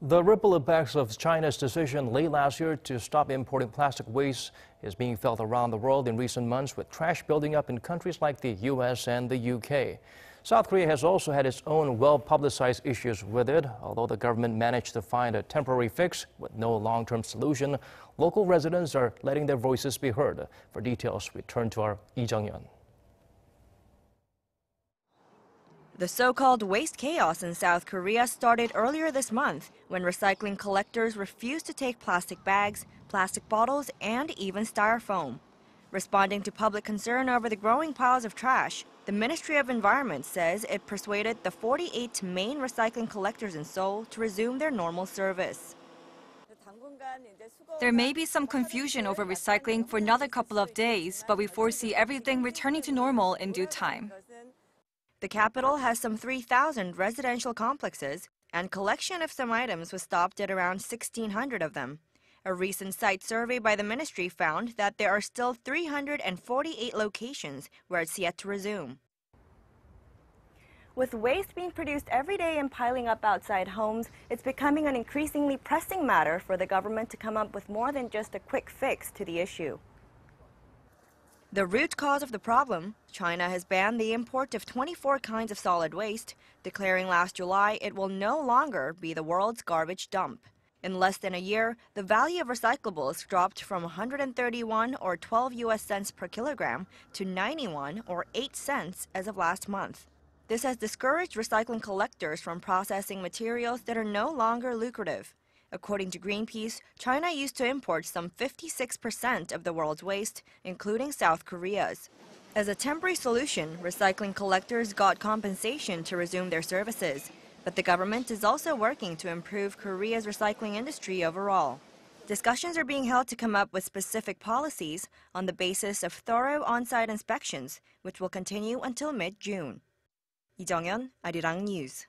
The ripple effects of China's decision late last year to stop importing plastic waste is being felt around the world in recent months, with trash building up in countries like the U.S. and the U.K. South Korea has also had its own well-publicized issues with it. Although the government managed to find a temporary fix with no long-term solution, local residents are letting their voices be heard. For details, we turn to our Jeong-yeon. The so-called waste chaos in South Korea started earlier this month when recycling collectors refused to take plastic bags, plastic bottles, and even styrofoam. Responding to public concern over the growing piles of trash, the Ministry of Environment says it persuaded the 48 main recycling collectors in Seoul to resume their normal service. There may be some confusion over recycling for another couple of days, but we foresee everything returning to normal in due time. The capital has some 3,000 residential complexes, and collection of some items was stopped at around 1,600 of them. A recent site survey by the ministry found that there are still 348 locations where it's yet to resume. With waste being produced every day and piling up outside homes, it's becoming an increasingly pressing matter for the government to come up with more than just a quick fix to the issue. The root cause of the problem, China has banned the import of 24 kinds of solid waste, declaring last July it will no longer be the world's garbage dump. In less than a year, the value of recyclables dropped from 131 or 12 US cents per kilogram to 91 or 8 cents as of last month. This has discouraged recycling collectors from processing materials that are no longer lucrative. According to Greenpeace, China used to import some 56% of the world's waste, including South Korea's. As a temporary solution, recycling collectors got compensation to resume their services. But the government is also working to improve Korea's recycling industry overall. Discussions are being held to come up with specific policies on the basis of thorough on-site inspections, which will continue until mid-June. Jeong-yeon, Arirang News.